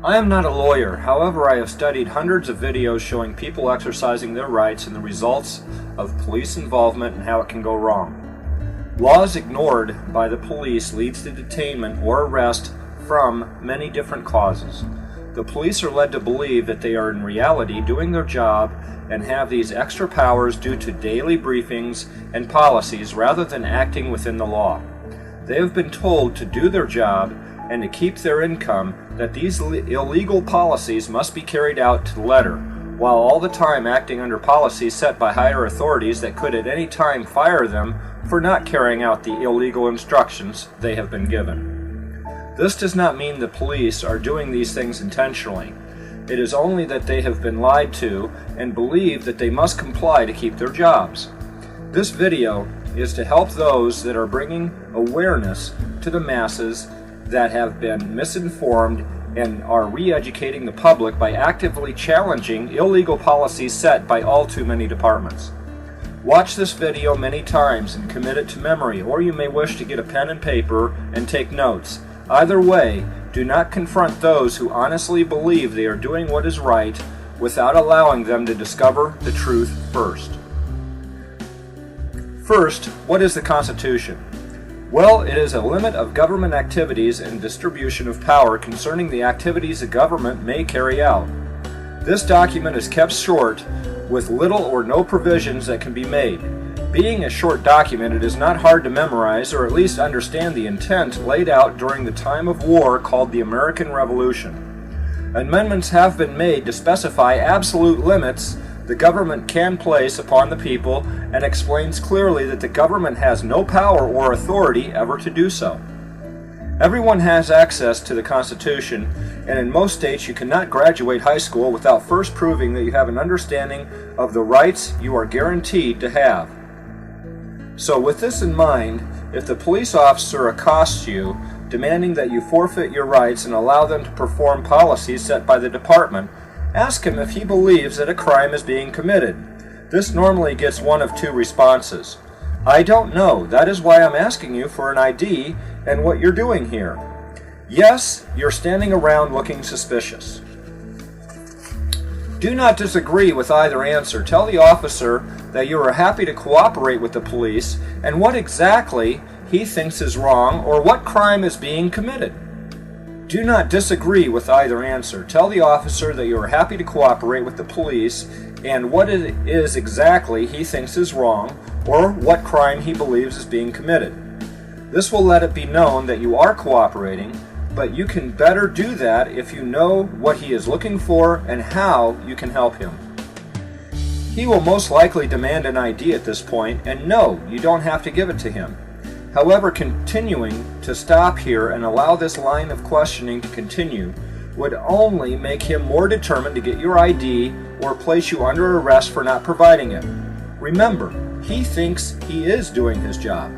I am not a lawyer, however I have studied hundreds of videos showing people exercising their rights and the results of police involvement and how it can go wrong. Laws ignored by the police leads to detainment or arrest from many different causes. The police are led to believe that they are in reality doing their job and have these extra powers due to daily briefings and policies rather than acting within the law. They have been told to do their job and to keep their income, that these illegal policies must be carried out to the letter, while all the time acting under policies set by higher authorities that could at any time fire them for not carrying out the illegal instructions they have been given. This does not mean the police are doing these things intentionally. It is only that they have been lied to and believe that they must comply to keep their jobs. This video is to help those that are bringing awareness to the masses that have been misinformed and are re-educating the public by actively challenging illegal policies set by all too many departments. Watch this video many times and commit it to memory, or you may wish to get a pen and paper and take notes. Either way, do not confront those who honestly believe they are doing what is right without allowing them to discover the truth first. First, what is the Constitution? Well, it is a limit of government activities and distribution of power concerning the activities a government may carry out. This document is kept short, with little or no provisions that can be made. Being a short document, it is not hard to memorize or at least understand the intent laid out during the time of war called the American Revolution. Amendments have been made to specify absolute limits the government can place upon the people and explains clearly that the government has no power or authority ever to do so. Everyone has access to the Constitution, and in most states you cannot graduate high school without first proving that you have an understanding of the rights you are guaranteed to have. So with this in mind, if the police officer accosts you, demanding that you forfeit your rights and allow them to perform policies set by the department, ask him if he believes that a crime is being committed. This normally gets one of two responses. I don't know, that is why I'm asking you for an ID and what you're doing here. Yes, you're standing around looking suspicious. Do not disagree with either answer. Tell the officer that you are happy to cooperate with the police and what exactly he thinks is wrong or what crime is being committed. Do not disagree with either answer. Tell the officer that you are happy to cooperate with the police and what it is exactly he thinks is wrong or what crime he believes is being committed. This will let it be known that you are cooperating, but you can better do that if you know what he is looking for and how you can help him. He will most likely demand an ID at this point, and no, you don't have to give it to him. However, continuing to stop here and allow this line of questioning to continue would only make him more determined to get your ID or place you under arrest for not providing it. Remember, he thinks he is doing his job.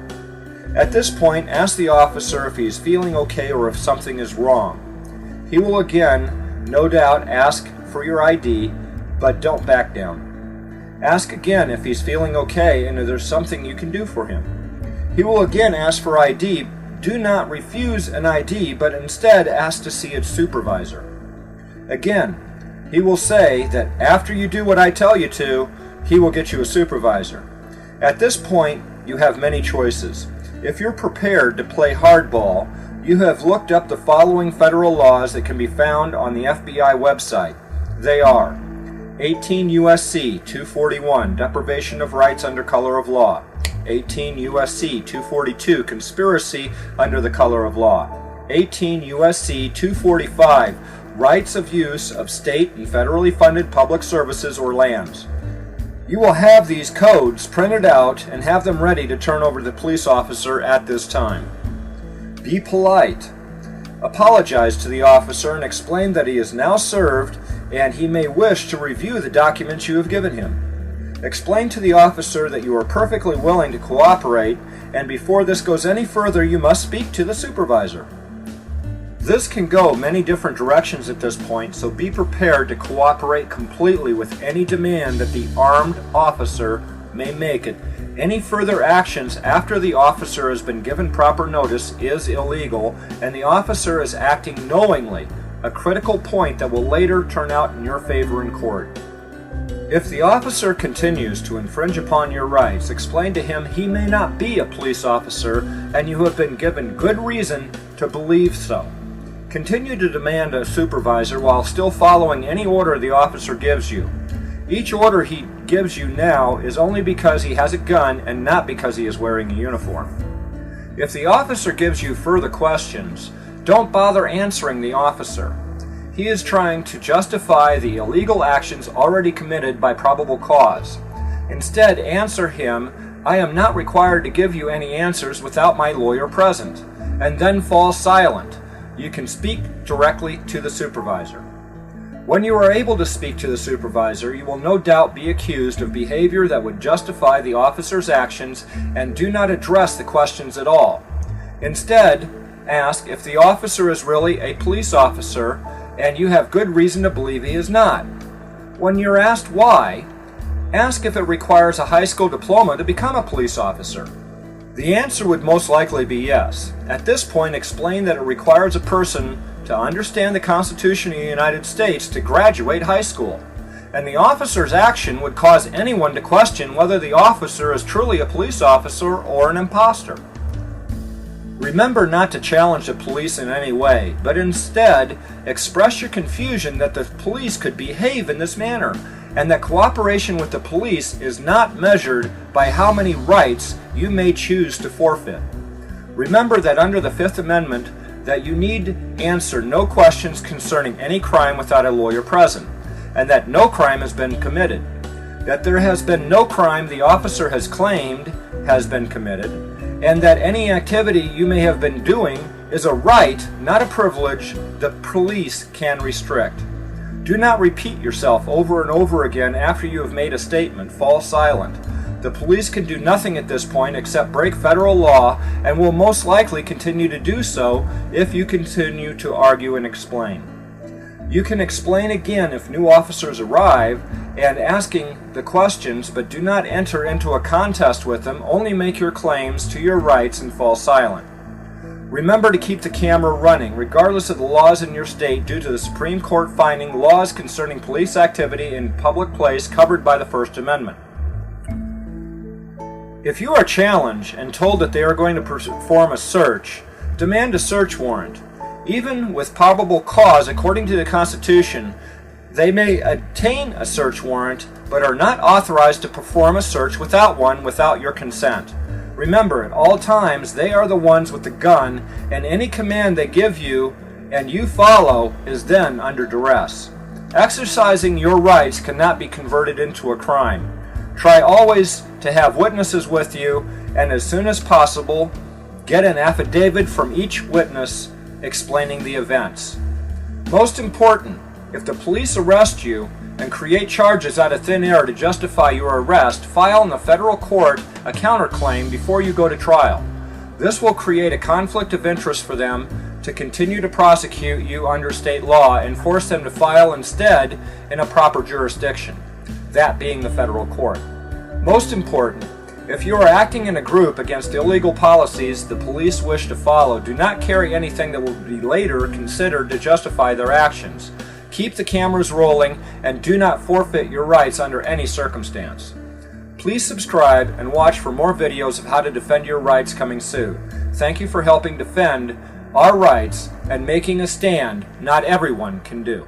At this point, ask the officer if he is feeling okay or if something is wrong. He will again, no doubt, ask for your ID, but don't back down. Ask again if he's feeling okay and if there's something you can do for him. He will again ask for ID. Do not refuse an ID, but instead ask to see its supervisor. Again, he will say that after you do what I tell you to, he will get you a supervisor. At this point, you have many choices. If you're prepared to play hardball, you have looked up the following federal laws that can be found on the FBI website. They are 18 U.S.C. 241, deprivation of rights under color of law. 18 U.S.C. 242, conspiracy under the color of law. 18 U.S.C. 245, rights of use of state and federally funded public services or lands. You will have these codes printed out and have them ready to turn over to the police officer at this time. Be polite. Apologize to the officer and explain that he is now served and he may wish to review the documents you have given him. Explain to the officer that you are perfectly willing to cooperate, and before this goes any further, you must speak to the supervisor. This can go many different directions at this point, so be prepared to cooperate completely with any demand that the armed officer may make it. Any further actions after the officer has been given proper notice is illegal, and the officer is acting knowingly a critical point that will later turn out in your favor in court. If the officer continues to infringe upon your rights, explain to him he may not be a police officer and you have been given good reason to believe so. Continue to demand a supervisor while still following any order the officer gives you. Each order he gives you now is only because he has a gun and not because he is wearing a uniform. If the officer gives you further questions, don't bother answering the officer. He is trying to justify the illegal actions already committed by probable cause. Instead, answer him, "I am not required to give you any answers without my lawyer present," and then fall silent. You can speak directly to the supervisor. When you are able to speak to the supervisor, you will no doubt be accused of behavior that would justify the officer's actions and do not address the questions at all. Instead, ask if the officer is really a police officer and you have good reason to believe he is not. When you're asked why, ask if it requires a high school diploma to become a police officer. The answer would most likely be yes. At this point, explain that it requires a person to understand the Constitution of the United States to graduate high school, and the officer's action would cause anyone to question whether the officer is truly a police officer or an imposter. Remember not to challenge the police in any way, but instead express your confusion that the police could behave in this manner, and that cooperation with the police is not measured by how many rights you may choose to forfeit. Remember that under the Fifth Amendment that you need answer no questions concerning any crime without a lawyer present, and that no crime has been committed, that there has been no crime the officer has claimed has been committed, and that any activity you may have been doing is a right, not a privilege, the police can restrict. Do not repeat yourself over and over again after you have made a statement. Fall silent. The police can do nothing at this point except break federal law and will most likely continue to do so if you continue to argue and explain. You can explain again if new officers arrive and asking the questions, but do not enter into a contest with them. Only make your claims to your rights and fall silent. Remember to keep the camera running, regardless of the laws in your state, due to the Supreme Court finding laws concerning police activity in public place covered by the First Amendment. If you are challenged and told that they are going to perform a search, demand a search warrant. Even with probable cause, according to the Constitution, they may obtain a search warrant, but are not authorized to perform a search without one without your consent. Remember, at all times, they are the ones with the gun, and any command they give you and you follow is then under duress. Exercising your rights cannot be converted into a crime. Try always to have witnesses with you, and as soon as possible, get an affidavit from each witness explaining the events. Most important, if the police arrest you and create charges out of thin air to justify your arrest, file in the federal court a counterclaim before you go to trial. This will create a conflict of interest for them to continue to prosecute you under state law and force them to file instead in a proper jurisdiction, that being the federal court. Most important, if you are acting in a group against illegal policies the police wish to follow, do not carry anything that will be later considered to justify their actions. Keep the cameras rolling and do not forfeit your rights under any circumstance. Please subscribe and watch for more videos of how to defend your rights coming soon. Thank you for helping defend our rights and making a stand not everyone can do.